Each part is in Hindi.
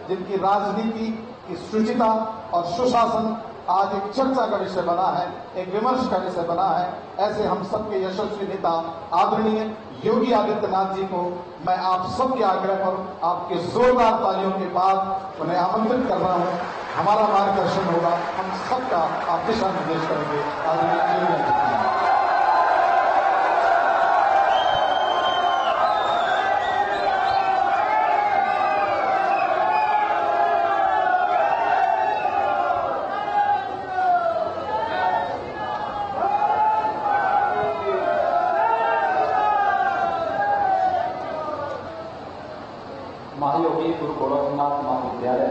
जिनकी राजनीति की शुचिता और सुशासन आज एक चर्चा का विषय बना है, एक विमर्श का विषय बना है, ऐसे हम सबके यशस्वी नेता आदरणीय योगी आदित्यनाथ जी को मैं आप सबके आग्रह पर आपके जोरदार तालियों के बाद उन्हें आमंत्रित कर रहा हूं। हमारा मार्गदर्शन होगा, हम सबका आप दिशा निर्देश करेंगे। आदरणीय योगी आदित्यनाथ। महायोगी गुरु गोरखनाथ महाविद्यालय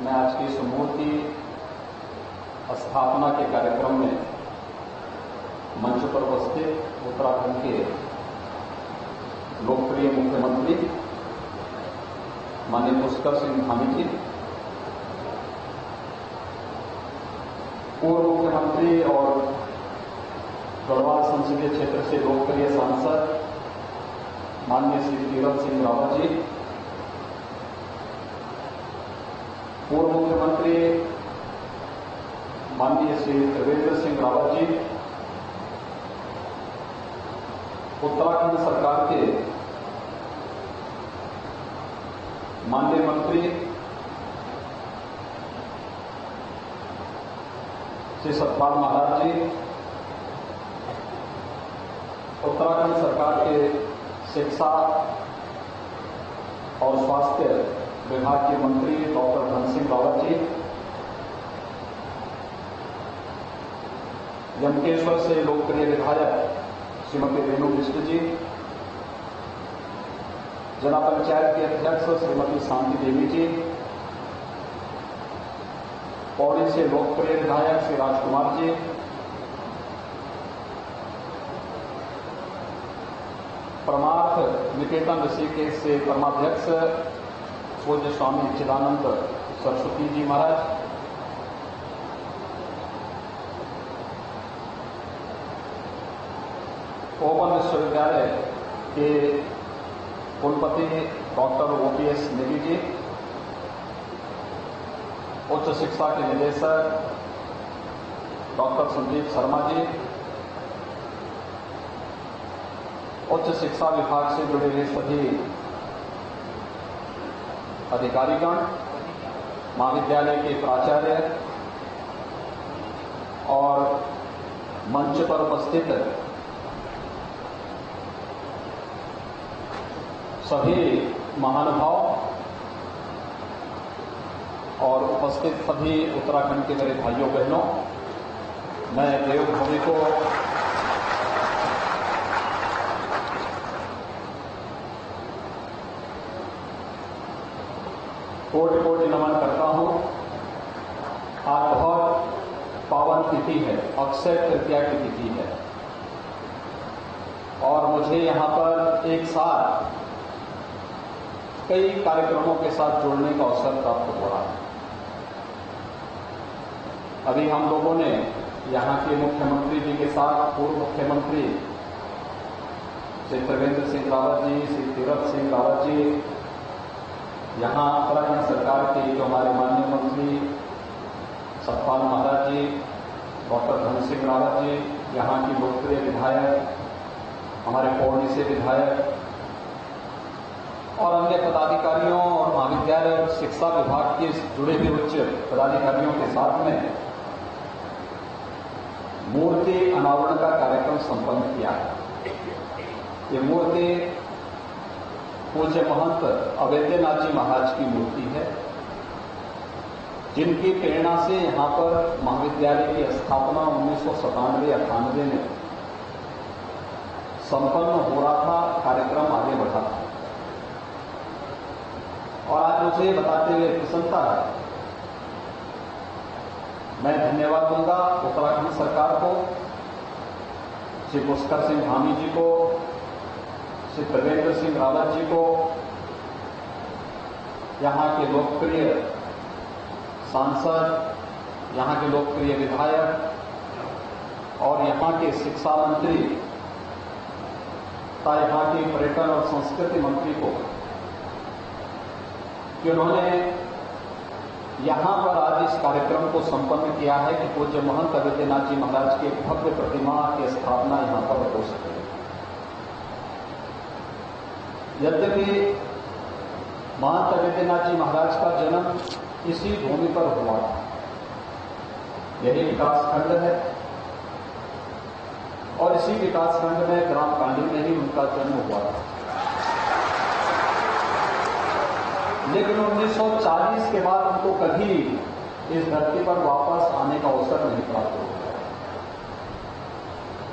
में आज की इस मूर्ति स्थापना के कार्यक्रम में मंच पर उपस्थित उत्तराखंड के लोकप्रिय मुख्यमंत्री माननीय पुष्कर सिंह धामी जी, पूर्व मुख्यमंत्री और गढ़वाल संसदीय क्षेत्र से लोकप्रिय सांसद माननीय श्री तीरथ सिंह रावत जी, पूर्व मुख्यमंत्री माननीय श्री त्रिवेंद्र सिंह रावत जी, उत्तराखंड सरकार के माननीय मंत्री श्री सतपाल महाराज जी, उत्तराखंड सरकार के शिक्षा और स्वास्थ्य विभाग के मंत्री डॉक्टर धन सिंह रावत जी, यमकेश्वर से लोकप्रिय विधायक श्रीमती रेणु बिष्ट जी, जिला पंचायत के अध्यक्ष श्रीमती शांति देवी जी, पौड़ी से लोकप्रिय विधायक श्री राजकुमार जी, परमार्थ निकेतन ऋषिकेश से परमाध्यक्ष पूज्य स्वामी चिदानंद सरस्वती जी महाराज, ओपन विश्वविद्यालय के कुलपति डॉक्टर OPS नेगी जी, उच्च शिक्षा के निदेशक डॉक्टर संदीप शर्मा जी, उच्च शिक्षा विभाग से जुड़े हुए सभी अधिकारीगण, महाविद्यालय के प्राचार्य और मंच पर उपस्थित सभी महानुभाव और उपस्थित सभी उत्तराखंड के मेरे भाइयों बहनों, मैं देवभूमि को कोटि कोटि नमन करता हूं। आज बहुत पावन तिथि है, अक्षय तृतीया की तिथि है और मुझे यहां पर एक साथ कई कार्यक्रमों के साथ जुड़ने का अवसर प्राप्त हो रहा है। अभी हम लोगों ने यहां के मुख्यमंत्री जी के साथ पूर्व मुख्यमंत्री श्री त्रिवेंद्र सिंह रावत जी, श्री तीरथ सिंह रावत जी, यहाँ उत्तराखंड सरकार के जो हमारे माननीय मंत्री सतपाल महाराज जी, डॉक्टर धन सिंह रावत जी, यहाँ की लोकप्रिय विधायक, हमारे पौड़ी से विधायक और अन्य पदाधिकारियों और महाविद्यालय और शिक्षा विभाग के जुड़े हुए उच्च पदाधिकारियों के साथ में मूर्ति अनावरण का कार्यक्रम संपन्न किया है। ये मूर्ति पूज्य महंत अवैद्यनाथ जी महाराज की मूर्ति है, जिनकी प्रेरणा से यहाँ पर महाविद्यालय की स्थापना 1997-98 में संपन्न हो रहा था, कार्यक्रम आगे बढ़ा था। और आज मुझे बताते हुए प्रसन्नता है, मैं धन्यवाद दूंगा उत्तराखंड सरकार को, श्री पुष्कर सिंह धामी जी को, श्री त्रिवेंद्र सिंह रावत जी को, यहाँ के लोकप्रिय सांसद, यहाँ के लोकप्रिय विधायक और यहाँ के शिक्षा मंत्री तथा यहाँ के पर्यटन और संस्कृति मंत्री को कि उन्होंने यहां पर आज इस कार्यक्रम को संपन्न किया है कि पूज्य महंत अवेद्यनाथ जी महाराज की भव्य प्रतिमा की स्थापना यहां पर हो सके। यद्यपि महंत अवेद्यनाथ जी महाराज का जन्म इसी भूमि पर हुआ था, यही विकासखंड है और इसी विकासखंड में ग्राम कांडी में ही उनका जन्म हुआ था। लेकिन 1940 के बाद उनको कभी इस धरती पर वापस आने का अवसर नहीं प्राप्त हुआ।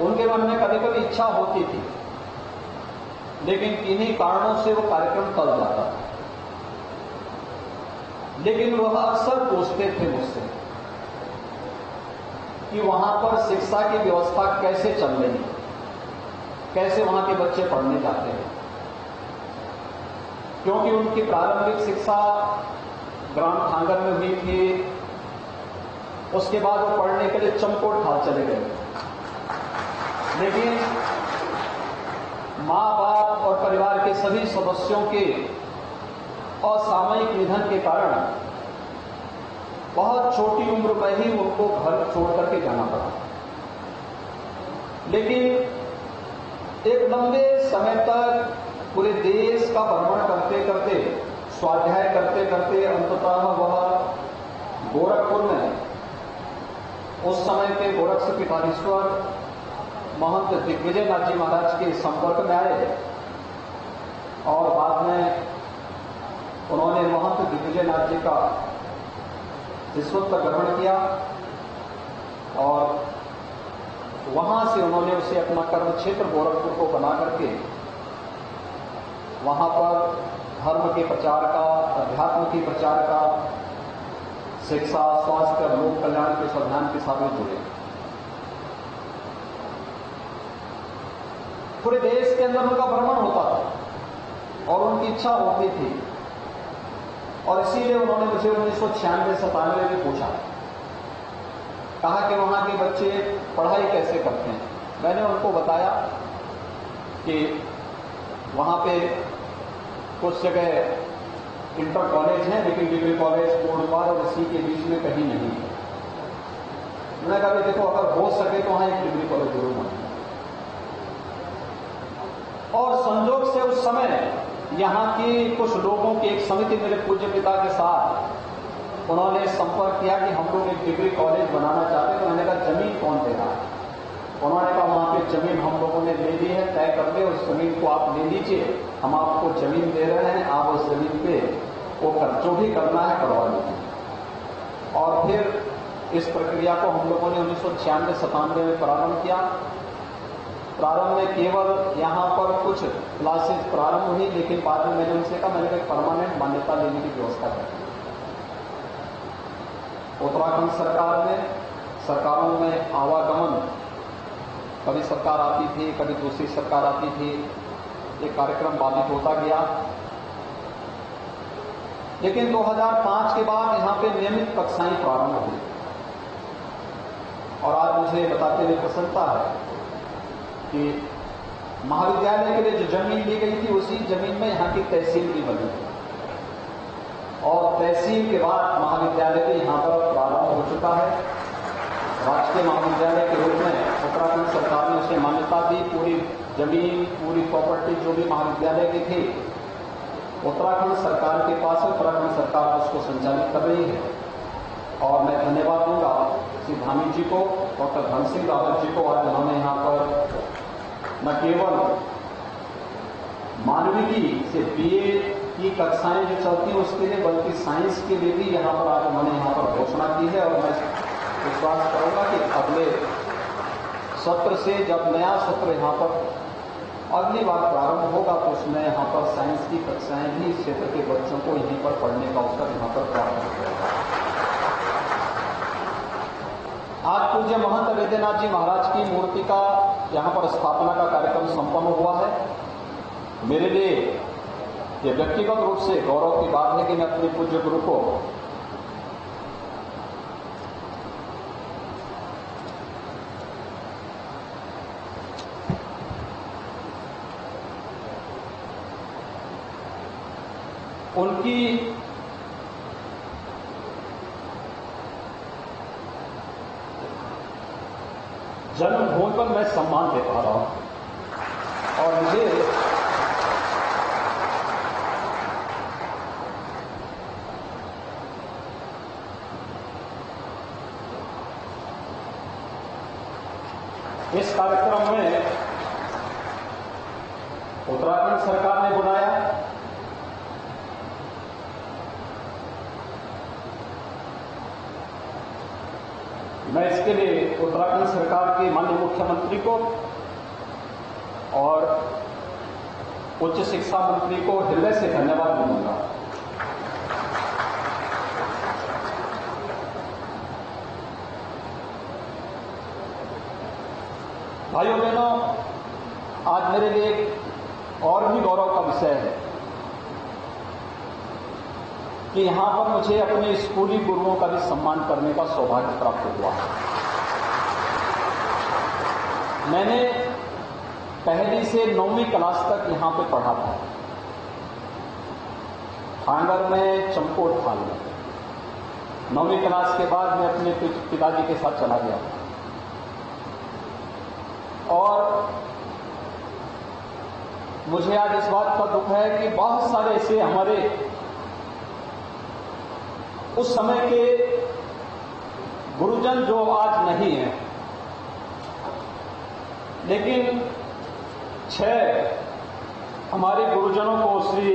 उनके मन में कभी कभी इच्छा होती थी, लेकिन किन्हीं कारणों से वो कार्यक्रम टल जाता था। लेकिन वह अक्सर पूछते थे मुझसे कि वहां पर शिक्षा की व्यवस्था कैसे चल रही है, कैसे वहां के बच्चे पढ़ने जाते हैं, क्योंकि उनकी प्रारंभिक शिक्षा ग्राम थांगर में हुई थी। उसके बाद वो पढ़ने के लिए चमकोट हाल चले गए, लेकिन मां बाप और परिवार के सभी सदस्यों के असामयिक निधन के कारण बहुत छोटी उम्र में ही उनको घर छोड़ करके जाना पड़ा। लेकिन एक लंबे समय तक पूरे देश का भ्रमण करते करते, स्वाध्याय करते करते अंततः वह गोरखपुर में उस समय के गोरक्ष पीठाधीश्वर महंत दिग्विजयनाथ जी महाराज के संपर्क में आए और बाद में उन्होंने महंत दिग्विजयनाथ जी का शिष्यत्व ग्रहण किया और वहां से उन्होंने उसे अपना कर्म क्षेत्र गोरखपुर को बना करके वहां पर धर्म के प्रचार का, अध्यात्म के प्रचार का, शिक्षा, स्वास्थ्य और लोक कल्याण के अभियान के साथ में जुड़े। पूरे देश के अंदर उनका भ्रमण होता था और उनकी इच्छा होती थी और इसीलिए उन्होंने मुझे 1996-97 में पूछा, कहा कि वहां के बच्चे पढ़ाई कैसे करते हैं। मैंने उनको बताया कि वहां पे कुछ जगह इंटर कॉलेज है, लेकिन डिग्री कॉलेज कोटद्वार और इसी के बीच में कहीं नहीं है। मैंने कहा देखो, अगर हो सके तो वहां एक डिग्री कॉलेज जरूर बने। और संजोग से उस समय यहां की कुछ लोगों की एक समिति मेरे पूज्य पिता के साथ उन्होंने संपर्क किया कि हम लोग एक डिग्री कॉलेज बनाना चाहते हैं। तो मैंने कहा जमीन कौन दे रहा है? उन्होंने कहा वहां पे जमीन हम लोगों ने ले ली है, तय कर ले, उस जमीन को आप ले लीजिए, हम आपको जमीन दे रहे हैं, आप उस जमीन पे वो जो भी करना है करवा लीजिए। और फिर इस प्रक्रिया को हम लोगों ने 1996-97 में प्रारंभ किया। प्रारंभ में केवल यहां पर कुछ क्लासेस प्रारंभ हुई, लेकिन बाद में मैंने उनसे कहा मैंने एक परमानेंट मान्यता लेने की व्यवस्था कर दी। उत्तराखंड सरकार ने सरकारों में आवागमन, कभी सरकार आती थी, कभी दूसरी सरकार आती थी, एक कार्यक्रम बाधित होता गया। लेकिन 2005 के बाद यहां पे नियमित कक्षाएं प्रारंभ हुई और आज मुझे बताते हुए प्रसन्नता है कि महाविद्यालय के लिए जो जमीन ली गई थी उसी जमीन में यहां की तहसील भी बनी और तहसील के बाद महाविद्यालय भी यहां पर प्रारंभ हो चुका है। राजकीय महाविद्यालय के रूप में उत्तराखंड सरकार ने उसे मान्यता दी। पूरी जमीन, पूरी प्रॉपर्टी जो भी महाविद्यालय की थी उत्तराखंड सरकार के पास है, उत्तराखंड सरकार उसको संचालित कर रही है। और मैं धन्यवाद दूंगा श्री धामी जी को, डॉक्टर धन सिंह रावत जी को। आज उन्होंने यहाँ पर न केवल मानविकी से बीए की कक्षाएं जो चलती हैं उसके लिए, बल्कि साइंस के लिए भी यहाँ पर आज उन्होंने यहाँ पर घोषणा की है। और मैं विश्वास करूंगा कि अगले सत्र से जब नया सत्र यहाँ पर अगली बार प्रारंभ होगा तो उसमें यहाँ पर साइंस की कक्षाएं भी इस क्षेत्र के बच्चों को यहीं पर पढ़ने का अवसर यहाँ पर प्राप्त होगा। आज पूज्य महंत अवेद्यनाथ जी महाराज की मूर्ति का यहाँ पर स्थापना का कार्यक्रम संपन्न हुआ है। मेरे लिए ये व्यक्तिगत रूप से गौरव की बात है कि मैं अपने पूज्य गुरु को उनकी जन्मभूमि पर मैं सम्मान दे पा रहा हूं। और मुझे इस कार्यक्रम में उत्तराखंड सरकार ने बुलाया, मैं इसके लिए उत्तराखंड सरकार के माननीय मुख्यमंत्री को और उच्च शिक्षा मंत्री को हृदय से धन्यवाद दूंगा। भाइयों बहनों, आज मेरे लिए एक और भी गौरव का विषय है कि यहां पर मुझे अपने स्कूली गुरुओं का भी सम्मान करने का सौभाग्य प्राप्त हुआ। मैंने पहली से 9वीं क्लास तक यहां पे पढ़ा था, थांगर में, चमकोट थाल में। 9वीं क्लास के बाद मैं अपने पिताजी के साथ चला गया और मुझे आज इस बात का दुख है कि बहुत सारे ऐसे हमारे उस समय के गुरुजन जो आज नहीं हैं, लेकिन 6 हमारे गुरुजनों को श्री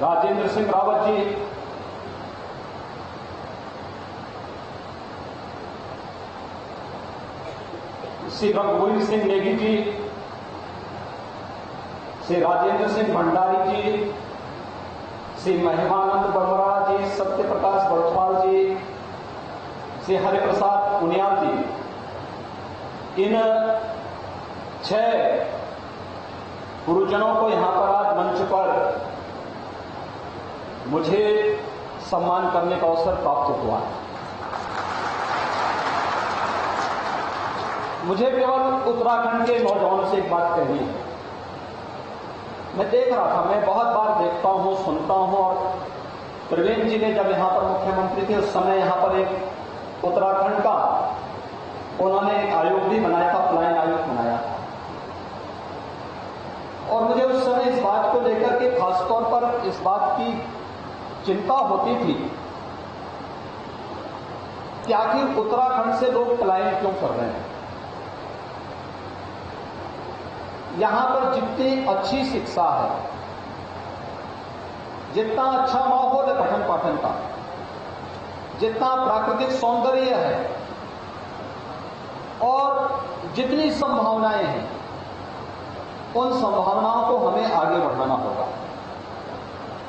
राजेंद्र सिंह रावत जी, श्री रघुवीर सिंह नेगी जी, श्री राजेंद्र सिंह भंडारी जी, श्री महिमानंद बरमरा जी, सत्य प्रकाश बरछवाल जी, श्री हरिप्रसाद उनियाल जी, इन 6 गुरुजनों को यहां पर आज मंच पर मुझे सम्मान करने का अवसर प्राप्त हुआ है। मुझे केवल उत्तराखंड के नौजवानों से एक बात कहनी है। मैं देख रहा था, मैं बहुत बार देखता हूं, सुनता हूं, और त्रिवेंद्र जी ने जब यहां पर मुख्यमंत्री थे उस समय यहां पर एक उत्तराखंड का उन्होंने एक आयोग भी बनाया था, पलायन आयोग बनाया था। और मुझे उस समय इस बात को लेकर के खासतौर पर इस बात की चिंता होती थी कि आखिर उत्तराखंड से लोग पलायन क्यों कर रहे हैं। यहां पर जितनी अच्छी शिक्षा है, जितना अच्छा माहौल है पठन पाठन का, जितना प्राकृतिक सौंदर्य है और जितनी संभावनाएं हैं, उन संभावनाओं को हमें आगे बढ़ाना होगा।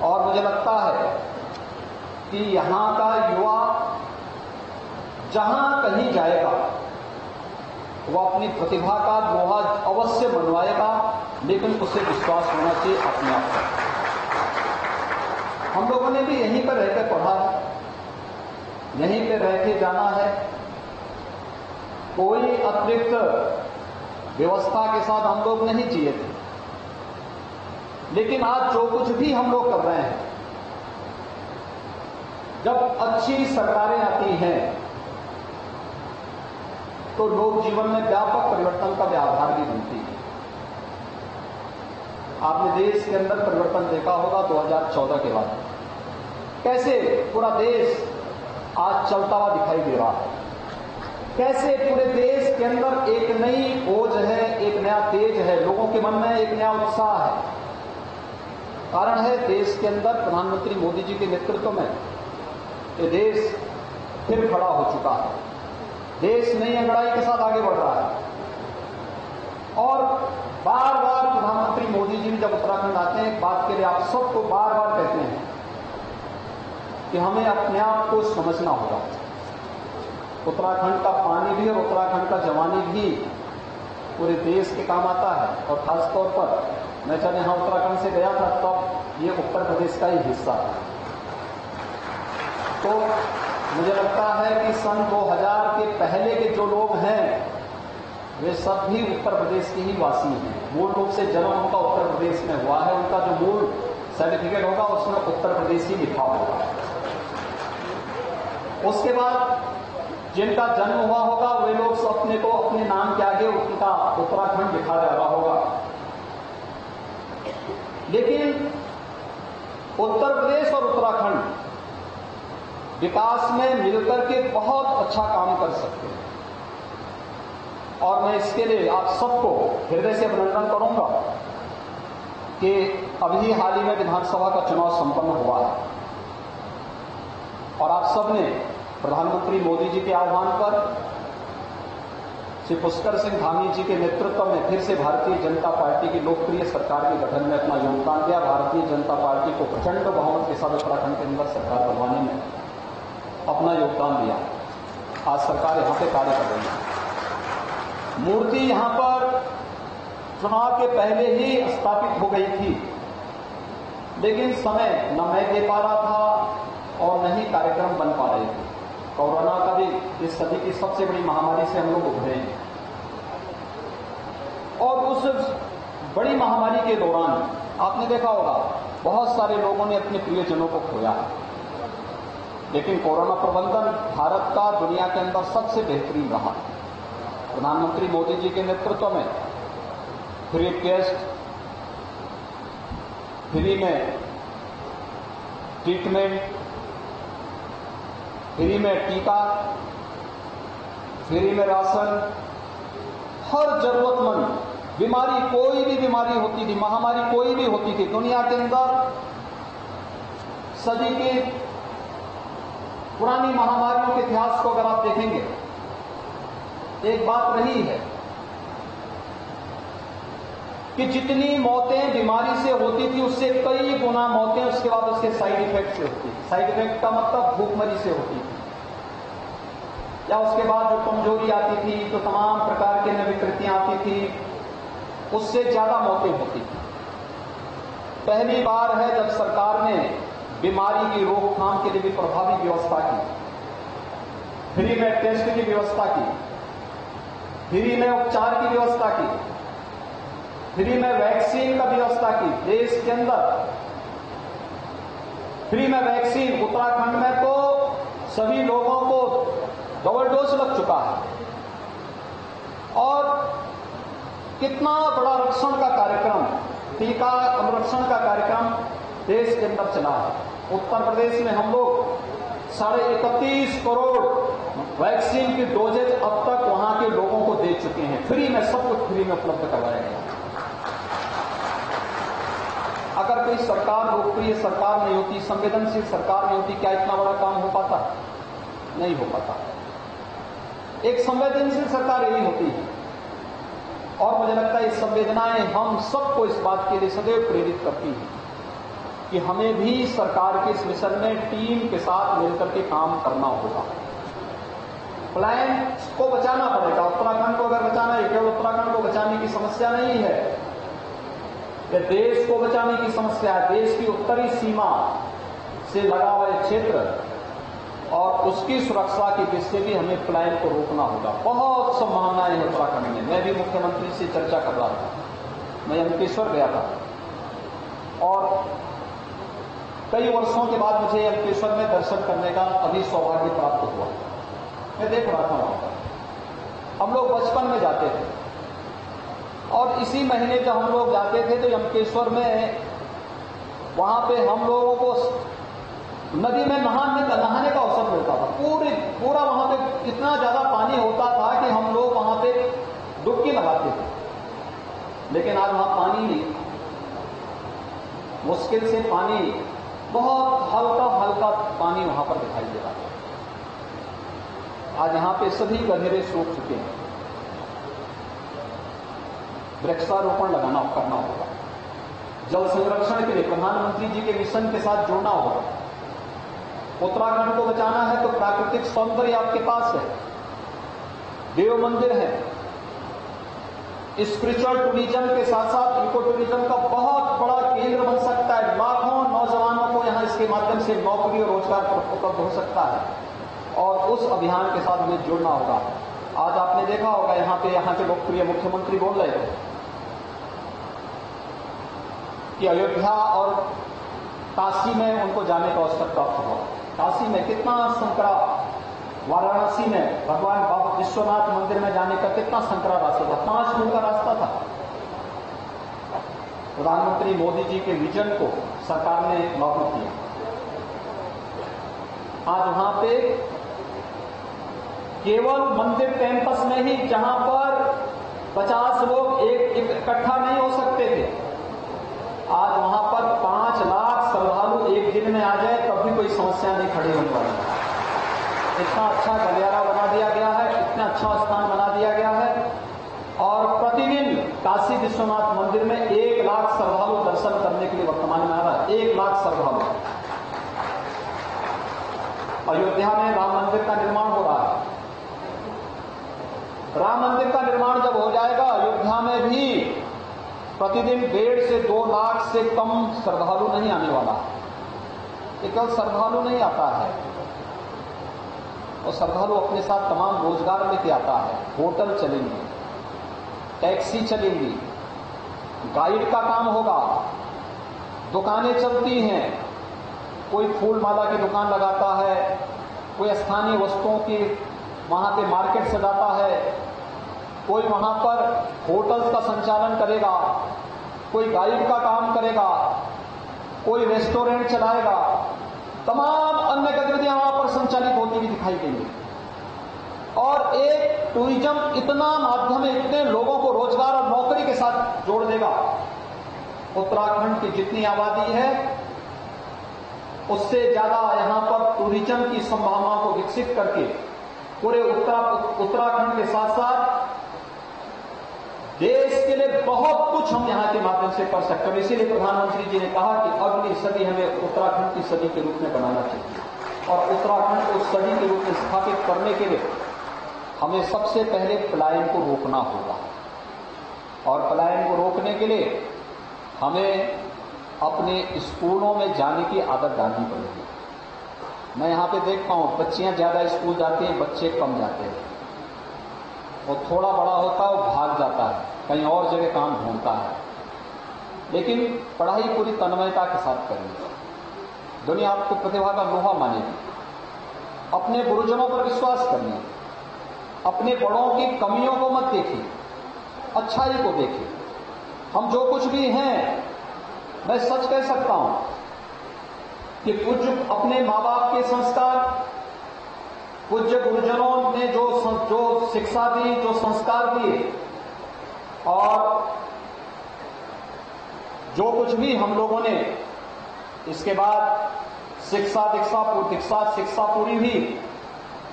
और मुझे लगता है कि यहां का युवा जहां कहीं जाएगा वो अपनी प्रतिभा का लोहा अवश्य मनवाएगा, लेकिन उसे विश्वास होना चाहिए अपने आप पर। हम लोगों ने भी यहीं पर रहकर पढ़ा है, यहीं पर रह के जाना है, कोई अतिरिक्त व्यवस्था के साथ हम लोग नहीं जिए थे। लेकिन आज जो कुछ भी हम लोग कर रहे हैं, जब अच्छी सरकारें आती हैं तो लोक जीवन में व्यापक परिवर्तन का आधार भी बनती है। आपने देश के अंदर परिवर्तन देखा होगा 2014 के बाद, कैसे पूरा देश आज चलता हुआ दिखाई दे रहा है, कैसे पूरे देश के अंदर एक नई ओज है, एक नया तेज है, लोगों के मन में एक नया उत्साह है। कारण है देश के अंदर प्रधानमंत्री मोदी जी के नेतृत्व में ये देश फिर खड़ा हो चुका है। देश नई अंगड़ाई के साथ आगे बढ़ रहा है और बार बार प्रधानमंत्री मोदी जी जब उत्तराखंड आते हैं, एक बात के लिए आप सबको बार बार कहते हैं कि हमें अपने आप को समझना होगा। उत्तराखंड का पानी भी और उत्तराखंड का जवानी भी पूरे देश के काम आता है। और खासतौर पर मैं जब यहां उत्तराखंड से गया था तब ये उत्तर प्रदेश का ही हिस्सा था। तो मुझे लगता है कि सन 2000 के पहले के जो लोग हैं वे सब भी उत्तर प्रदेश के ही वासी हैं। मूल रूप से जन्म उनका उत्तर प्रदेश में हुआ है, उनका जो मूल सर्टिफिकेट होगा उसमें उत्तर प्रदेश ही लिखा होगा। उसके बाद जिनका जन्म हुआ होगा वे लोग अपने को अपने नाम के आगे उनका उत्तराखंड लिखा जा रहा होगा। लेकिन उत्तर प्रदेश और उत्तराखंड विकास में मिलकर के बहुत अच्छा काम कर सकते हैं और मैं इसके लिए आप सबको हृदय से अभिनंदन करूंगा कि अभी हाल ही में विधानसभा का चुनाव संपन्न हुआ है और आप सबने प्रधानमंत्री मोदी जी के आह्वान पर श्री पुष्कर सिंह धामी जी के नेतृत्व में फिर से भारतीय जनता पार्टी की लोकप्रिय सरकार के गठन में अपना योगदान दिया। भारतीय जनता पार्टी को प्रचंड बहुमत के साथ उत्तराखंड के अंदर सरकार बनवाने में अपना योगदान दिया। आज सरकार यहां पे कार्य कर रही है। मूर्ति यहां पर चुनाव के पहले ही स्थापित हो गई थी, लेकिन समय न मैं दे पा रहा था और न ही कार्यक्रम बन पा रहे थे। कोरोना का भी इस सदी की सबसे बड़ी महामारी से हम लोग उभरे हैं और उस बड़ी महामारी के दौरान आपने देखा होगा बहुत सारे लोगों ने अपने प्रियजनों को खोया, लेकिन कोरोना प्रबंधन भारत का दुनिया के अंदर सबसे बेहतरीन रहा। प्रधानमंत्री मोदी जी के नेतृत्व में फ्री टेस्ट, फ्री में ट्रीटमेंट, फ्री में टीका, फ्री में राशन, हर जरूरतमंद बीमारी, कोई भी बीमारी होती थी, महामारी कोई भी होती थी दुनिया के अंदर, सदी की पुरानी महामारियों के इतिहास को अगर आप देखेंगे, एक बात रही है कि जितनी मौतें बीमारी से होती थी उससे कई गुना मौतें उसके बाद उसके साइड इफेक्ट से होती थी। साइड इफेक्ट का मतलब भूखमरी से होती थी या उसके बाद जो कमजोरी आती थी, तो तमाम प्रकार की विकृतियां आती थी, उससे ज्यादा मौतें होती थी। पहली बार है जब सरकार ने बीमारी की रोकथाम के लिए भी प्रभावी व्यवस्था की, फ्री में टेस्ट की व्यवस्था की, फ्री में उपचार की व्यवस्था की, फ्री में वैक्सीन का व्यवस्था की। देश के अंदर फ्री में वैक्सीन, उत्तराखंड में तो सभी लोगों को डबल डोज लग चुका है और कितना बड़ा रक्षण का कार्यक्रम, टीका अनुरक्षण का कार्यक्रम देश के अंदर चला है। उत्तर प्रदेश में हम लोग 31.5 करोड़ वैक्सीन की डोजेज अब तक वहां के लोगों को दे चुके हैं। फ्री में, सब कुछ फ्री में उपलब्ध करवाया गया। अगर कोई सरकार लोकप्रिय सरकार नहीं होती, संवेदनशील सरकार नहीं होती, क्या इतना बड़ा काम हो पाता? नहीं हो पाता। एक संवेदनशील सरकार यही होती है और मुझे लगता है ये संवेदनाएं हम सबको इस बात के लिए सदैव प्रेरित करती हैं कि हमें भी सरकार के इस मिशन में टीम के साथ मिलकर के काम करना होगा। प्लान को बचाना पड़ेगा। उत्तराखंड को अगर बचाना है, केवल उत्तराखंड को बचाने की समस्या नहीं है, यह देश को बचाने की समस्या है। देश की उत्तरी सीमा से लगा हुआ क्षेत्र और उसकी सुरक्षा की दृष्टि भी हमें प्लान को रोकना होगा। बहुत संभावनाएं हैं उत्तराखंड में। मैं भी मुख्यमंत्री से चर्चा कर रहा था, मैं यमकेश्वर गया था और कई वर्षों के बाद मुझे यमकेश्वर में दर्शन करने का अभी सौभाग्य प्राप्त हुआ। मैं देख रहा था वहां पर हम लोग बचपन में जाते थे और इसी महीने जब हम लोग जाते थे तो यमकेश्वर में वहां पे हम लोगों को नदी में नहाने का अवसर मिलता था। पूरा वहां पे इतना ज्यादा पानी होता था कि हम लोग वहां पे डुबकी लगाते थे, लेकिन आज वहां पानी नहीं, मुश्किल से पानी, बहुत हल्का हल्का पानी वहां पर दिखाई दे रहा है। आज यहां पे सभी गधेरे सूख चुके हैं। वृक्षारोपण करना होगा। जल संरक्षण के लिए प्रधानमंत्री जी के मिशन के साथ जुड़ना होगा। उत्तराखंड को बचाना है तो प्राकृतिक सौंदर्य आपके पास है, देव मंदिर है, स्पिरिचुअल टूरिज्म के साथ साथ इको टूरिज्म का बहुत बड़ा केंद्र बन सकता है। लाखों नौजवानों को यहां इसके माध्यम से नौकरी और रोजगार उपलब्ध हो सकता है और उस अभियान के साथ हमें जुड़ना होगा। आज आपने देखा होगा यहां के लोकप्रिय मुख्यमंत्री बोल रहे थे कि अयोध्या और काशी में उनको जाने का अवसर प्राप्त हुआ। काशी में कितना संकरा वाराणसी में भगवान बाबा विश्वनाथ मंदिर में जाने का कितना संकरा रास्ता था, 5 दिन का रास्ता था। प्रधानमंत्री मोदी जी के विजन को सरकार ने लागू किया। आज वहां पे केवल मंदिर कैंपस में ही, जहां पर 50 लोग एक इकट्ठा नहीं हो सकते थे, आज वहां पर 5 लाख श्रद्धालु एक दिन में आ जाए तब भी कोई समस्या नहीं खड़ी होने वाली। इतना अच्छा गलियारा बना दिया गया है, इतना अच्छा स्थान बना दिया गया है, और प्रतिदिन काशी विश्वनाथ मंदिर में 1 लाख श्रद्धालु दर्शन करने के लिए वर्तमान में आ रहा है। 1 लाख श्रद्धालु। अयोध्या में राम मंदिर का निर्माण हो रहा है। राम मंदिर का निर्माण जब हो जाएगा, अयोध्या में भी प्रतिदिन 1.5 से 2 लाख से कम श्रद्धालु नहीं आने वाला। ये केवल श्रद्धालु नहीं आता है, और श्रद्धालु अपने साथ तमाम रोजगार लेके आता है। होटल चलेंगे, टैक्सी चलेंगी, गाइड का काम होगा, दुकानें चलती हैं, कोई फूल माला की दुकान लगाता है, कोई स्थानीय वस्तुओं की वहां पे मार्केट सजाता है, कोई वहां पर होटल्स का संचालन करेगा, कोई गाइड का काम करेगा, कोई रेस्टोरेंट चलाएगा, तमाम अन्य गतिविधियां वहां पर संचालित होती हुई दिखाई देंगी। और एक टूरिज्म इतना माध्यम है, इतने लोगों को रोजगार और नौकरी के साथ जोड़ देगा। उत्तराखंड की जितनी आबादी है उससे ज्यादा यहां पर टूरिज्म की संभावनाओं को विकसित करके पूरे उत्तराखंड के साथ साथ देश के लिए बहुत कुछ हम यहां के माध्यम से कर सकते हैं। इसीलिए प्रधानमंत्री जी ने कहा कि अगली सदी हमें उत्तराखंड की सदी के रूप में बनाना चाहिए, और उत्तराखंड को सदी के रूप में स्थापित करने के लिए हमें सबसे पहले पलायन को रोकना होगा, और पलायन को रोकने के लिए हमें अपने स्कूलों में जाने की आदत डालनी पड़ेगी। मैं यहां पे देखता हूं बच्चियां ज्यादा स्कूल जाती हैं, बच्चे कम जाते हैं। वो थोड़ा बड़ा होता है वो भाग जाता है, कहीं और जगह काम ढूंढता है। लेकिन पढ़ाई पूरी तन्मयता के साथ करिए, दुनिया आपको प्रतिभा का लोहा मानेगी। अपने गुरुजनों पर विश्वास करिए, अपने बड़ों की कमियों को मत देखिए, अच्छाई को देखिए। हम जो कुछ भी हैं, मैं सच कह सकता हूं कि पूज्य अपने माँ बाप के संस्कार, पूज्य गुरुजनों ने जो शिक्षा दी, जो संस्कार दिए, और जो कुछ भी हम लोगों ने इसके बाद शिक्षा पूरी हुई,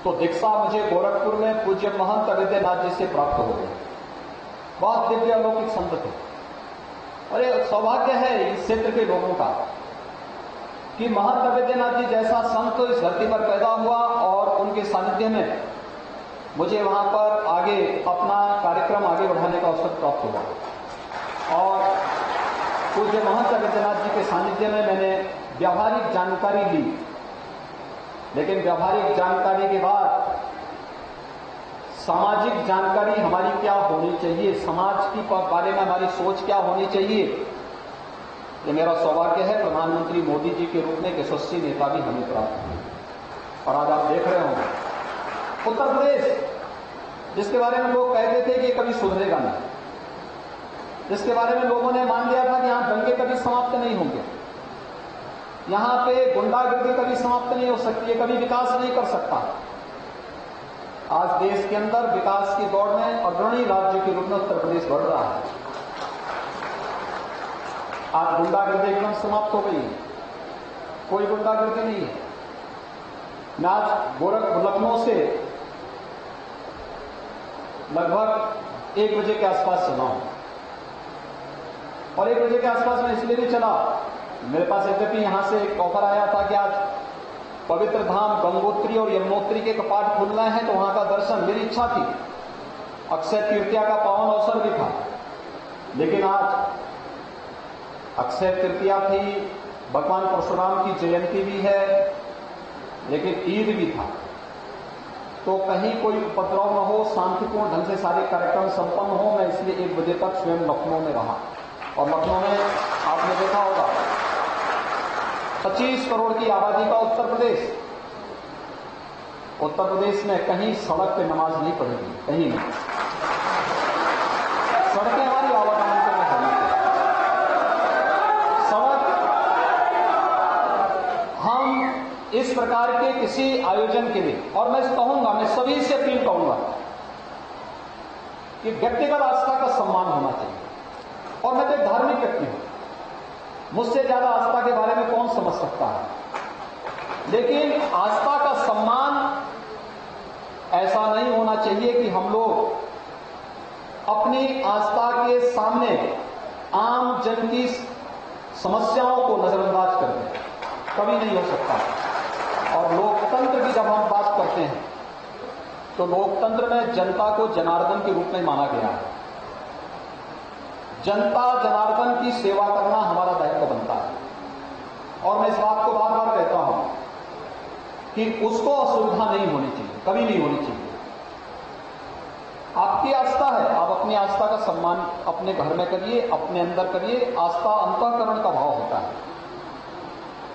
तो दीक्षा मुझे गोरखपुर में पूज्य महंत अविद्यानाथ जी से प्राप्त हो गई। बहुत दिव्य अलौकिक संत थे, और ये सौभाग्य है इस क्षेत्र के लोगों का कि महंत अविद्यानाथ जी जैसा संत इस धरती पर पैदा हुआ, और उनके सानिध्य में मुझे वहां पर आगे अपना कार्यक्रम आगे बढ़ाने का अवसर प्राप्त हुआ। और पूज्य महंत अविद्यानाथ जी के सानिध्य में मैंने व्यावहारिक जानकारी ली, लेकिन व्यावहारिक जानकारी के बाद सामाजिक जानकारी हमारी क्या होनी चाहिए, समाज के बारे में हमारी सोच क्या होनी चाहिए, ये मेरा सौभाग्य है। प्रधानमंत्री मोदी जी के रूप में एक यशस्वी नेता भी हमें प्राप्त हुए। और आज आप देख रहे होंगे उत्तर प्रदेश, जिसके बारे में लोग कहते थे कि कभी सुधरेगा नहीं, जिसके बारे में लोगों ने मान लिया था कि यहां दंगे कभी समाप्त नहीं होंगे, यहां पे गुंडागर्दी कभी समाप्त नहीं हो सकती है, कभी विकास नहीं कर सकता। आज देश के अंदर विकास की दौड़ में अग्रणी राज्य के रूप में उत्तर प्रदेश बढ़ रहा है। आज गुंडागर्दी एकदम समाप्त हो गई है, कोई गुंडागर्दी नहीं है। मैं आज लखनऊ से लगभग 1 बजे के आसपास चला हूं, और 1 बजे के आसपास मैं इसलिए भी चला, मेरे पास यद्यपि यहां से एक ऑफर आया था कि आज पवित्र धाम गंगोत्री और यमुनोत्री के कपाट खुलना है, तो वहां का दर्शन, मेरी इच्छा थी। अक्षय तृतीया का पावन अवसर भी था, लेकिन आज अक्षय तृतीया थी, भगवान परशुराम की जयंती भी है, लेकिन ईद भी था, तो कहीं कोई उपद्रव न हो, शांतिपूर्ण ढंग से सारे कार्यक्रम संपन्न हो। मैं इसलिए 1 बजे तक स्वयं लखनऊ में रहा, और लखनऊ में आपने देखा होगा 25 करोड़ की आबादी का उत्तर प्रदेश, उत्तर प्रदेश में कहीं सड़क पे नमाज नहीं पढ़ेगी, कहीं नहीं। सड़कें हमारी आवागमन के लिए होनी चाहिए। सड़क हम इस प्रकार के किसी आयोजन के लिए, और मैं कहूंगा, मैं सभी से अपील करूंगा कि व्यक्तिगत आस्था का सम्मान होना चाहिए। और मैं तो एक धार्मिक व्यक्ति हूं, मुझसे ज्यादा आस्था के बारे में कौन समझ सकता है, लेकिन आस्था का सम्मान ऐसा नहीं होना चाहिए कि हम लोग अपनी आस्था के सामने आम जन की समस्याओं को नजरअंदाज कर दें। कभी नहीं हो सकता। और लोकतंत्र की जब हम बात करते हैं तो लोकतंत्र में जनता को जनार्दन के रूप में माना गया है। जनता जनार्दन की सेवा करना हमारा दायित्व बनता है। और मैं इस बात को बार बार कहता हूं कि उसको असुविधा नहीं होनी चाहिए, कभी नहीं होनी चाहिए। आपकी आस्था है, आप अपनी आस्था का सम्मान अपने घर में करिए, अपने अंदर करिए। आस्था अंतःकरण का भाव होता है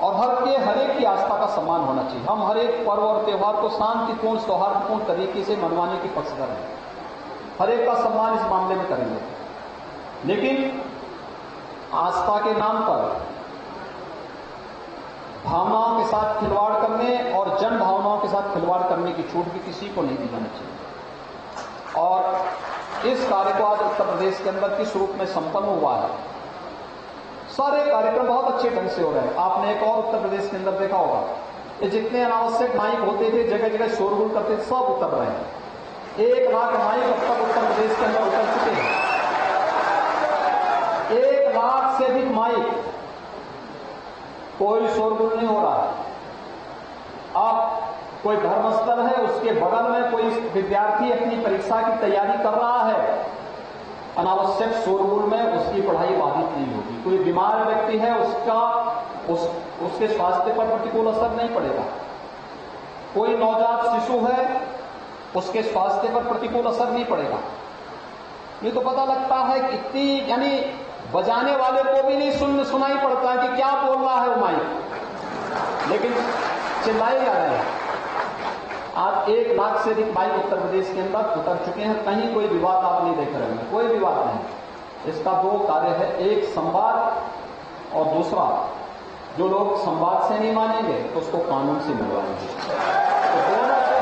और हर एक की आस्था का सम्मान होना चाहिए। हम हर एक पर्व और त्योहार को शांतिपूर्ण सौहार्दपूर्ण तरीके से मनवाने की पक्षधर हैं। हर एक का सम्मान इस मामले में करेंगे, लेकिन आस्था के नाम पर भावनाओं के साथ खिलवाड़ करने और जन भावनाओं के साथ खिलवाड़ करने की छूट भी किसी को नहीं दी जानी चाहिए। और इस कार्य को आज उत्तर प्रदेश के अंदर किस रूप में संपन्न हुआ है। सारे कार्यक्रम बहुत अच्छे ढंग से हो रहे हैं। आपने एक और उत्तर प्रदेश के अंदर देखा होगा, ये जितने अनावश्यक माइक होते थे, जगह जगह शोरगुल करते थे, सब उतर रहे हैं। 1 लाख माइक अब तक उत्तर प्रदेश के अंदर उतर चुके हैं। 1 लाख से अधिक माइक, कोई शोरगुल नहीं हो रहा है। अब कोई धर्मस्थल है, उसके बगल में कोई विद्यार्थी अपनी परीक्षा की तैयारी कर रहा है, अनावश्यक शोरगुल में उसकी पढ़ाई बाधित नहीं होगी। कोई बीमार व्यक्ति है, उसके स्वास्थ्य पर प्रतिकूल असर नहीं पड़ेगा। कोई नवजात शिशु है, उसके स्वास्थ्य पर प्रतिकूल असर नहीं पड़ेगा। ये तो पता लगता है कि इतनी, यानी बजाने वाले को भी नहीं सुनाई पड़ता है कि क्या बोल रहा है वो माइक, लेकिन चिल्लाए जा रहे हैं। आज 1 लाख से अधिक माइक उत्तर प्रदेश के अंदर उतर चुके हैं। कहीं कोई विवाद आप नहीं देख रहे हैं, कोई विवाद नहीं। इसका 2 कार्य है, एक संवाद और दूसरा, जो लोग संवाद से नहीं मानेंगे तो उसको कानून से मिलवाएंगे। तो दोनों से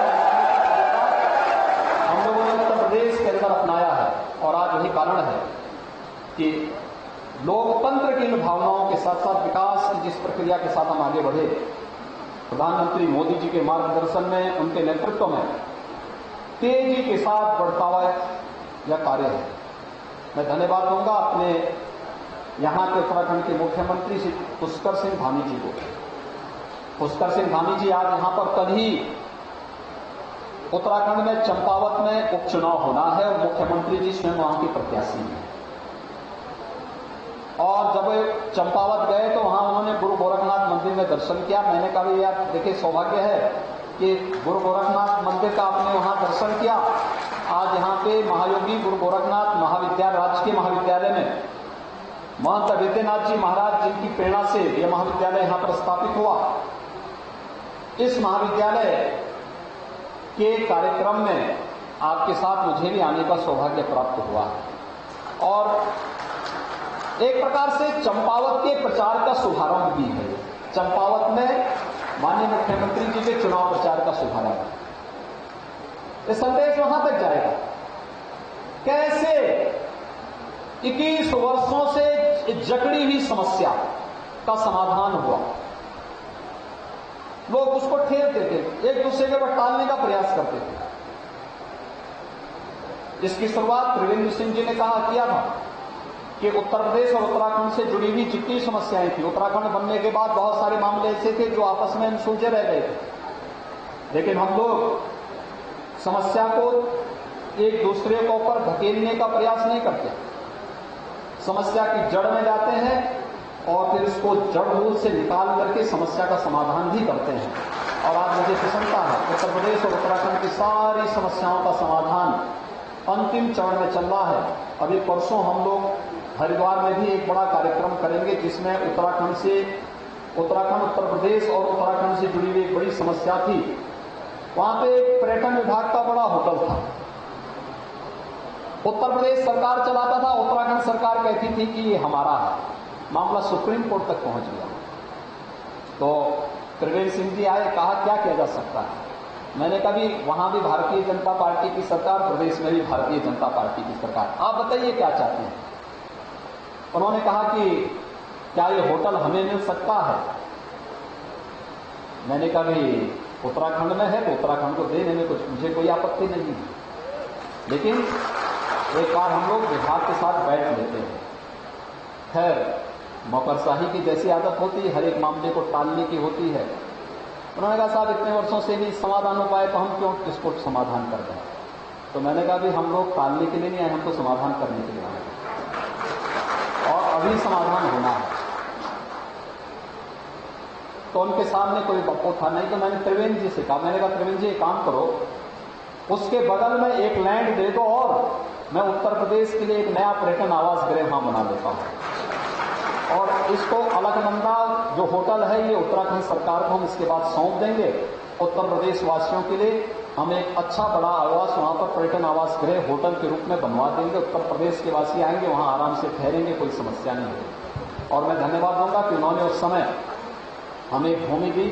हम लोगों ने उत्तर प्रदेश के अंदर अपनाया है। और आज यही कारण है कि लोकतंत्र की इन भावनाओं के साथ साथ विकास की जिस प्रक्रिया के साथ हम आगे बढ़े, प्रधानमंत्री मोदी जी के मार्गदर्शन में, उनके नेतृत्व में तेजी के साथ बढ़ता हुआ यह कार्य है। मैं धन्यवाद दूंगा अपने यहां के उत्तराखंड के मुख्यमंत्री श्री पुष्कर सिंह धामी जी को। पुष्कर सिंह धामी जी आज यहां पर कल ही उत्तराखंड में चंपावत में उपचुनाव होना है और मुख्यमंत्री जी स्वयं वहां के प्रत्याशी हैं। और जब चंपावत गए तो वहां उन्होंने गुरु गोरखनाथ मंदिर में दर्शन किया। मैंने कहा यार देखिए, सौभाग्य है कि गुरु गोरखनाथ मंदिर का आपने वहां दर्शन किया। आज यहाँ पे महायोगी गुरु गोरखनाथ महाविद्यालय, राजकीय महाविद्यालय में महंत विद्यानाथ जी महाराज जिनकी प्रेरणा से यह महाविद्यालय यहाँ पर स्थापित हुआ। इस महाविद्यालय के कार्यक्रम में आपके साथ मुझे भी आने का सौभाग्य प्राप्त हुआ और एक प्रकार से चंपावत के प्रचार का शुभारंभ भी है। चंपावत में माननीय मुख्यमंत्री जी के चुनाव प्रचार का शुभारंभ, ये संदेश वहां तक जाएगा। कैसे 21 वर्षों से जकड़ी हुई समस्या का समाधान हुआ। लोग उसको ठेलते थे, एक दूसरे के ऊपर टालने का प्रयास करते थे। इसकी शुरुआत त्रिवेंद्र सिंह जी ने किया था कि उत्तर प्रदेश और उत्तराखंड से जुड़ी हुई जितनी समस्याएं थी, उत्तराखंड बनने के बाद बहुत सारे मामले ऐसे थे जो आपस में सुलझे रह गए थे, लेकिन हम लोग समस्या को एक दूसरे के ऊपर धकेलने का प्रयास नहीं करते। समस्या की जड़ में जाते हैं और फिर उसको जड़ मूल से निकाल करके समस्या का समाधान भी करते हैं। और आज मुझे प्रसन्नता है, उत्तर प्रदेश और उत्तराखंड की सारी समस्याओं का समाधान अंतिम चरण में चल रहा है। अभी परसों हम लोग हरिद्वार में भी एक बड़ा कार्यक्रम करेंगे जिसमें उत्तराखंड, उत्तर प्रदेश और उत्तराखंड से जुड़ी हुई एक बड़ी समस्या थी वहां पे एक पर्यटन विभाग का बड़ा होटल था। उत्तर प्रदेश सरकार चलाता था, उत्तराखंड सरकार कहती थी कि ये हमारा है। मामला सुप्रीम कोर्ट तक पहुंच गया। तो त्रिवेंद्र सिंह जी आए, कहा क्या किया जा सकता है। मैंने कहा भी वहां भी भारतीय जनता पार्टी की सरकार, प्रदेश में भी भारतीय जनता पार्टी की सरकार, आप बताइए क्या चाहते हैं। उन्होंने कहा कि क्या ये होटल हमें मिल सकता है। मैंने कहा भी उत्तराखंड में है तो उत्तराखंड को देने में कुछ मुझे कोई आपत्ति नहीं है, लेकिन एक बार हम लोग विभाग के साथ बैठ लेते हैं। खैर मौकरशाही की जैसी आदत होती है, हर एक मामले को टालने की होती है। उन्होंने कहा साहब इतने वर्षों से नहीं समाधान हो पाए तो हम क्यों इसको समाधान कर दें। तो मैंने कहा भी हम लोग टालने के लिए नहीं आए, हमको समाधान करने के लिए आए और अभी समाधान होना है। तो उनके सामने कोई बप्पो था नहीं। तो मैंने त्रिवेंद्र जी से कहा, मैंने कहा त्रिवेंद्र जी एक काम करो, उसके बगल में एक लैंड दे दो और मैं उत्तर प्रदेश के लिए एक नया पर्यटन आवास गृह वहां बना देता हूं और इसको अलकनंदा जो होटल है ये उत्तराखंड सरकार को हम इसके बाद सौंप देंगे। उत्तर प्रदेश वासियों के लिए हम एक अच्छा बड़ा आवास वहां पर पर्यटन आवास गृह होटल के रूप में बनवा देंगे। उत्तर प्रदेश के वासी आएंगे, वहां आराम से ठहरेंगे, कोई समस्या नहीं होगी। और मैं धन्यवाद दूंगा कि उन्होंने उस समय हमें भूमि दी।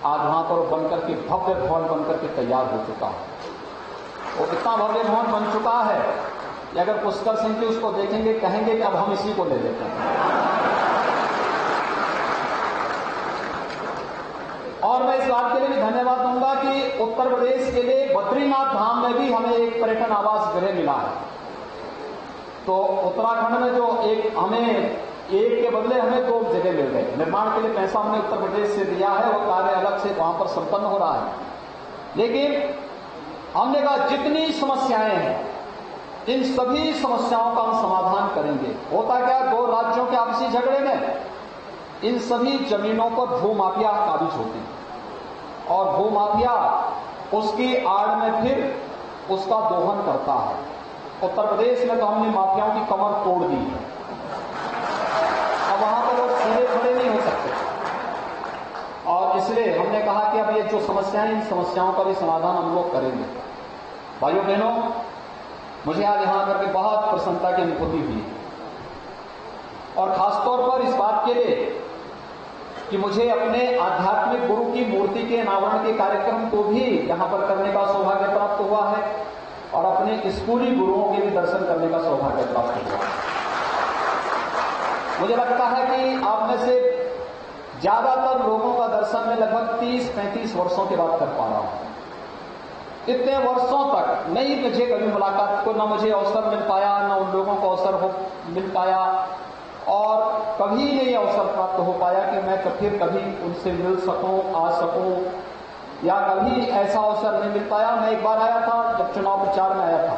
आज वहां पर बनकर के भव्य भवन बनकर के तैयार हो चुका है। वो इतना भव्य भवन बन चुका है कि अगर पुष्कर सिंह जी उसको देखेंगे कहेंगे कि अब हम इसी को ले लेते हैं। और मैं इस बात के लिए भी धन्यवाद दूंगा कि उत्तर प्रदेश के लिए बद्रीनाथ धाम में भी हमें एक पर्यटन आवास गृह मिला है। तो उत्तराखंड में जो एक हमें एक के बदले हमें दो जगह मिल गए। निर्माण के लिए पैसा हमने उत्तर प्रदेश से दिया है, वो कार्य अलग से वहां पर संपन्न हो रहा है। लेकिन हमने कहा जितनी समस्याएं हैं इन सभी समस्याओं का हम समाधान करेंगे। होता क्या, दो राज्यों के आपसी झगड़े में इन सभी जमीनों पर भूमाफिया काबिज होती है और भूमाफिया उसकी आड़ में फिर उसका दोहन करता है। उत्तर प्रदेश में तो हमने माफियाओं की कमर तोड़ दी है। अब वहां पर लोग सीधे खड़े नहीं हो सकते और इसलिए हमने कहा कि अब ये जो समस्याएं, इन समस्याओं का भी समाधान हम लोग करेंगे। भाइयों बहनों, मुझे आज यहां आकर के बहुत प्रसन्नता की अनुभूति हुई और खासतौर पर इस बात के लिए कि मुझे अपने आध्यात्मिक गुरु की मूर्ति के अनावरण के कार्यक्रम को भी यहां पर करने का सौभाग्य प्राप्त हुआ है और अपने स्कूली गुरुओं के भी दर्शन करने का सौभाग्य प्राप्त हुआ है। मुझे लगता है कि आप में से ज्यादातर लोगों का दर्शन में लगभग 30-35 वर्षों के बाद कर पा रहा हूं। इतने वर्षों तक नहीं मुझे कभी मुलाकात को, ना मुझे अवसर मिल पाया, ना उन लोगों को अवसर मिल पाया और कभी नहीं अवसर प्राप्त हो पाया कि मैं फिर कभी उनसे मिल सकूं, आ सकूं, या कभी ऐसा अवसर नहीं मिल पाया। मैं एक बार आया था जब चुनाव प्रचार में आया था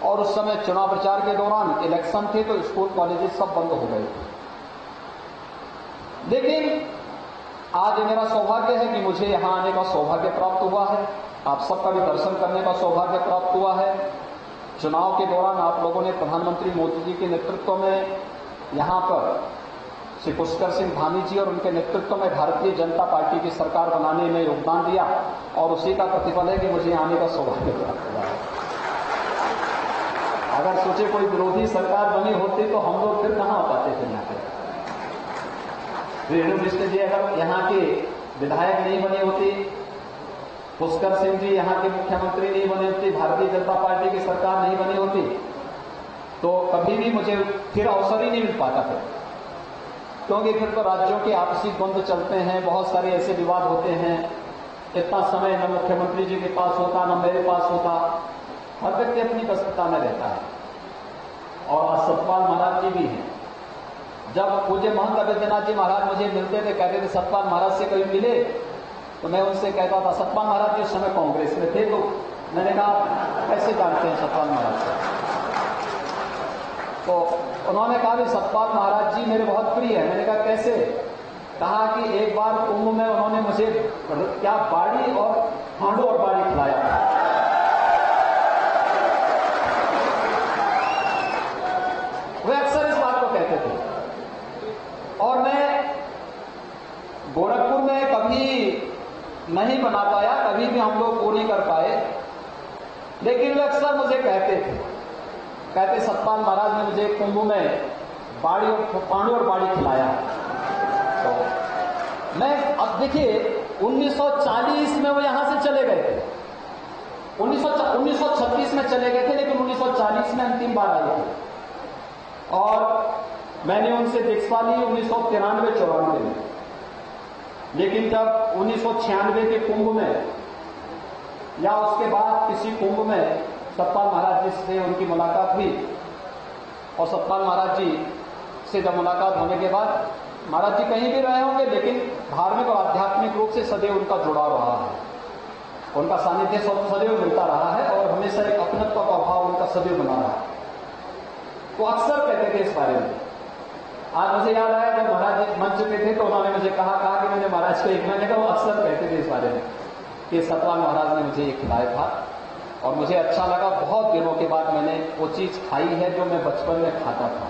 और उस समय चुनाव प्रचार के दौरान इलेक्शन थे तो स्कूल कॉलेजेस सब बंद हो गए। लेकिन आज मेरा सौभाग्य है कि मुझे यहां आने का सौभाग्य प्राप्त हुआ है, आप सबका भी दर्शन करने का सौभाग्य प्राप्त हुआ है। चुनाव के दौरान आप लोगों ने प्रधानमंत्री मोदी जी के नेतृत्व में यहां पर श्री पुष्कर सिंह धामी जी और उनके नेतृत्व में भारतीय जनता पार्टी की सरकार बनाने में योगदान दिया और उसी का प्रतिफल है कि मुझे आने का सौभाग्य प्राप्त हुआ है। अगर सोचे कोई विरोधी सरकार बनी होती तो हम लोग फिर कहां पाते थे यहाँ पे। रेणु मिश्र जी अगर यहाँ के विधायक नहीं बने होते, पुष्कर सिंह जी यहाँ के मुख्यमंत्री नहीं बने होते, भारतीय जनता पार्टी की सरकार नहीं बनी होती तो कभी भी मुझे फिर अवसर ही नहीं मिल पाता था। क्योंकि फिर तो राज्यों के आपसी द्वंद्व चलते हैं, बहुत सारे ऐसे विवाद होते हैं, इतना समय न मुख्यमंत्री जी के पास होता न मेरे पास होता, हर व्यक्ति अपनी व्यस्तता में रहता है। और सतपाल महाराज जी भी हैं। जब पूज्य महंत अवैधनाथ जी महाराज मुझे मिलते थे, कहते थे सतपाल महाराज से कभी मिले, तो मैं उनसे कहता था सतपाल महाराज जी उस समय कांग्रेस में थे। तो मैंने कहा कैसे जानते हैं सतपाल महाराज से? तो उन्होंने कहा कि सतपाल महाराज जी मेरे बहुत प्रिय है। मैंने कहा कैसे? कहा कि एक बार कुंभ में उन्होंने मुझे क्या बाड़ी और हांडो और बाड़ी खिलाया था। वे अक्सर इस बात को कहते थे। और मैं गोरखपुर में कभी नहीं बना पाया, कभी भी हम लोग पूरी कर पाए। लेकिन वे अक्सर मुझे कहते सतपाल महाराज ने मुझे कुंभ में पानी और बाड़ी खिलाया। तो मैं अब देखिए 1940 में वो यहां से चले गए थे, 1936 में चले गए थे, लेकिन 1940 में अंतिम बार आए थे और मैंने उनसे दीक्षा ली 1993-94 में। लेकिन जब 1996 के कुंभ में या उसके बाद किसी कुंभ में सतपाल महाराज जी से उनकी मुलाकात हुई और सतपाल महाराज जी से जब मुलाकात होने के बाद महाराज जी कहीं भी रहे होंगे, लेकिन धार्मिक और आध्यात्मिक रूप से सदैव उनका जुड़ाव रहा है, उनका सानिध्य सदैव मिलता रहा है और हमेशा एक अपनत्व का भाव उनका सदैव बना रहा है। वो अक्सर कहते थे इस बारे में। आज मुझे याद आया जब महाराज मंच पे थे तो उन्होंने मुझे कहा कि मैंने महाराज को एक महीने का वो अक्सर कहते थे इस बारे में कि सतपाल महाराज ने मुझे ये खिलाया था और मुझे अच्छा लगा। बहुत दिनों के बाद मैंने वो चीज खाई है जो मैं बचपन में खाता था।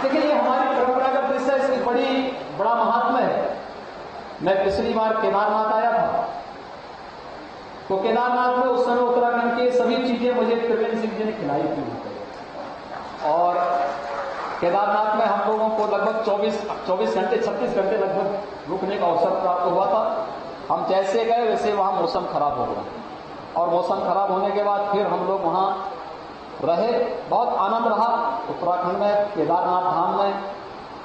देखिए ये हमारी परंपरागत डिश है, इसकी बड़ा महात्मा है। मैं पिछली बार केदारनाथ आया था तो केदारनाथ में उस समय उत्तराखंड की सभी चीजें मुझे त्रिवेंद्र सिंह जी ने खिलाई थी और केदारनाथ में हम लोगों को लगभग 24 घंटे 36 घंटे लगभग रुकने का अवसर प्राप्त हुआ था। हम जैसे गए वैसे वहां मौसम खराब हो गया और मौसम खराब होने के बाद फिर हम लोग वहां रहे। बहुत आनंद रहा उत्तराखंड में, केदारनाथ धाम में,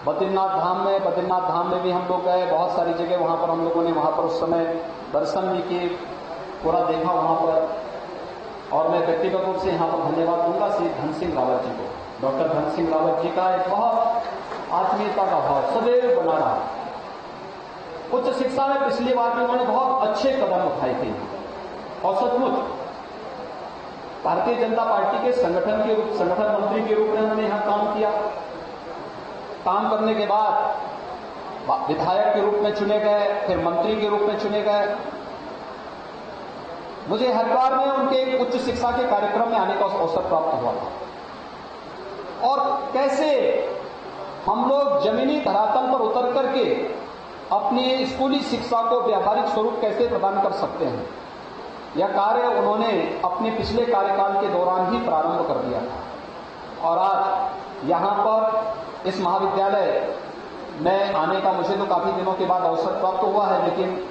बद्रीनाथ धाम में भी हम लोग गए। बहुत सारी जगह वहां पर हम लोगों ने वहां पर उस समय दर्शन भी किए, पूरा देखा वहां पर। और मैं व्यक्तिगत रूप से यहां पर धन्यवाद दूंगा श्री धन सिंह रावत जी को। डॉक्टर धन सिंह रावत जी का एक बहुत आत्मीयता का भाव सदैव बना रहा। उच्च शिक्षा में पिछली बार भी उन्होंने बहुत अच्छे कदम उठाए थे और सचमुच भारतीय जनता पार्टी के संगठन मंत्री के रूप में उन्होंने यहां काम किया। काम करने के बाद विधायक के रूप में चुने गए, फिर मंत्री के रूप में चुने गए। मुझे हरिद्वार में उनके उच्च शिक्षा के कार्यक्रम में आने का अवसर प्राप्त हुआ था और कैसे हम लोग जमीनी धरातल पर उतर करके अपनी स्कूली शिक्षा को व्यावहारिक स्वरूप कैसे प्रदान कर सकते हैं, यह कार्य उन्होंने अपने पिछले कार्यकाल के दौरान ही प्रारंभ कर दिया था। और आज यहां पर इस महाविद्यालय में आने का मुझे तो काफी दिनों के बाद अवसर प्राप्त हुआ है, लेकिन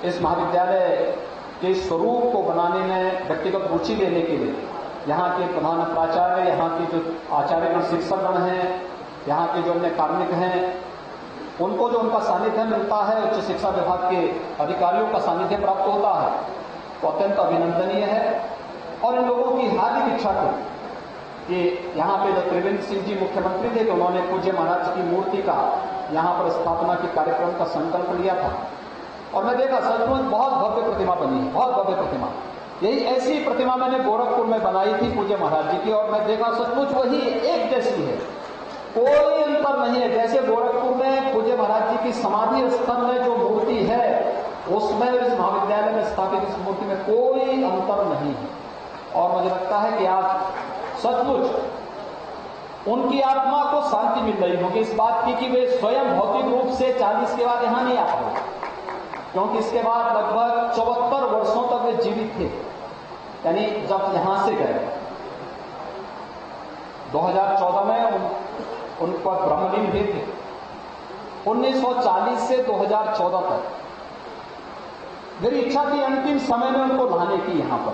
इस महाविद्यालय के स्वरूप को बनाने में व्यक्तिगत रुचि लेने के लिए यहाँ के प्रधान प्राचार्य, यहाँ के जो आचार्यगण शिक्षकगण हैं, यहाँ के जो अन्य कार्मिक हैं, उनको जो उनका सानिध्य मिलता है, उच्च शिक्षा विभाग के अधिकारियों का सानिध्य प्राप्त होता है, वो अत्यंत अभिनंदनीय है। और इन लोगों की हार्दिक इच्छा थी कि यहाँ पे जब त्रिवेंद्र सिंह जी मुख्यमंत्री थे तो उन्होंने पूज्य महाराज की मूर्ति का यहाँ पर स्थापना के कार्यक्रम का संकल्प लिया था और मैं देखा सचमुच बहुत भव्य प्रतिमा बनी है, बहुत भव्य प्रतिमा। यही ऐसी प्रतिमा मैंने गोरखपुर में बनाई थी पूज्य महाराज जी की और मैं देखा सचमुच वही एक जैसी है, कोई अंतर नहीं है। जैसे गोरखपुर में पूज्य महाराज जी की समाधि स्थल में जो मूर्ति है उसमें इस महाविद्यालय में स्थापित इस मूर्ति में कोई अंतर नहीं है। और मुझे लगता है कि आज सचमुच उनकी आत्मा को शांति मिल रही होगी इस बात की कि वे स्वयं भौतिक रूप से 40 के बाद यहां नहीं आ पाए, क्योंकि इसके बाद लगभग 74 वर्षों तक वे जीवित थे। यानी जब यहां से गए 2014 में उन पर ब्रह्मलीन हुए थे। 1940 से 2014 तक मेरी इच्छा थी अंतिम समय में उनको लाने की यहां पर,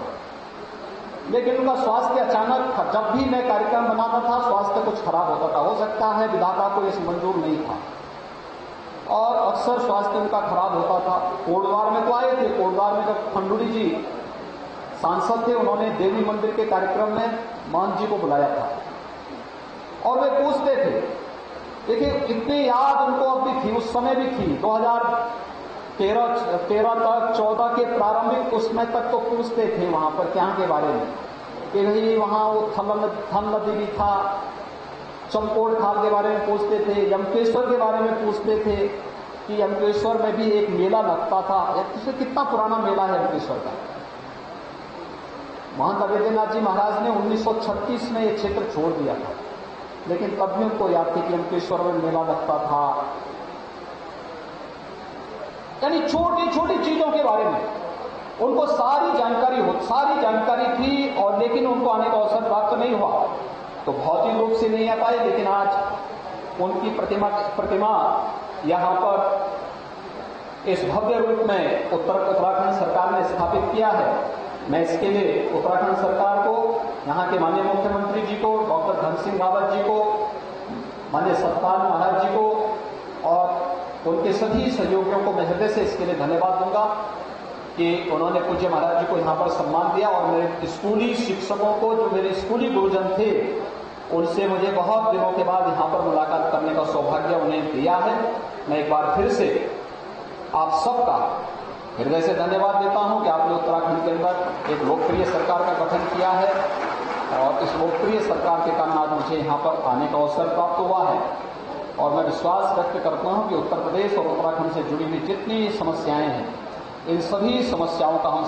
लेकिन उनका स्वास्थ्य अचानक, जब भी मैं कार्यक्रम बनाता था स्वास्थ्य कुछ खराब होता था। हो सकता है विधाता को इस मंजूर नहीं था और अक्सर स्वास्थ्य उनका खराब होता था। कोटद्वार में तो आए थे, कोटद्वार में जब खंडूरी जी सांसद थे उन्होंने देवी मंदिर के कार्यक्रम में महंत जी को बुलाया था और वे पूछते थे, देखिए इतनी याद उनको अब भी थी, उस समय भी थी। 2013 तक 14 के प्रारंभिक उसमें तक तो पूछते थे वहां पर क्या के बारे में कि भाई वहां वो थन नदी भी था, चमकोड़ खाल के बारे में पूछते थे, यमकेश्वर के बारे में पूछते थे कि यमकेश्वर में भी एक मेला लगता था। कितना पुराना मेला है यमकेश्वर का। महंत अवेद्यनाथ जी महाराज ने 1936 में ये क्षेत्र छोड़ दिया था, लेकिन तब भी उनको याद थी कि यमकेश्वर में मेला लगता था। यानी छोटी छोटी चीजों के बारे में उनको सारी जानकारी थी, और लेकिन उनको आने का अवसर प्राप्त नहीं हुआ, तो भौतिक रूप से नहीं आ पाए। लेकिन आज उनकी प्रतिमा यहां पर इस भव्य रूप में उत्तराखंड सरकार ने स्थापित किया है। मैं इसके लिए उत्तराखंड सरकार को, यहां के माननीय मुख्यमंत्री जी को, डॉक्टर धन सिंह रावत जी को, माननीय सतपाल महाराज जी को और उनके सभी सहयोगियों को मैं हृदय से इसके लिए धन्यवाद दूंगा कि उन्होंने पूज्य महाराज जी को यहां पर सम्मान दिया। और मेरे स्कूली शिक्षकों को, जो मेरे स्कूली गुरुजन थे, उनसे मुझे बहुत दिनों के बाद यहां पर मुलाकात करने का सौभाग्य उन्हें दिया है। मैं एक बार फिर से आप सबका हृदय से धन्यवाद देता हूं कि आपने उत्तराखंड के अंदर एक लोकप्रिय सरकार का गठन किया है, और इस लोकप्रिय सरकार के कारण आज मुझे यहां पर आने का अवसर प्राप्त हुआ है। और मैं विश्वास व्यक्त करता हूं कि उत्तर प्रदेश और उत्तराखंड से जुड़ी हुई जितनी समस्याएं हैं, इन सभी समस्याओं का हम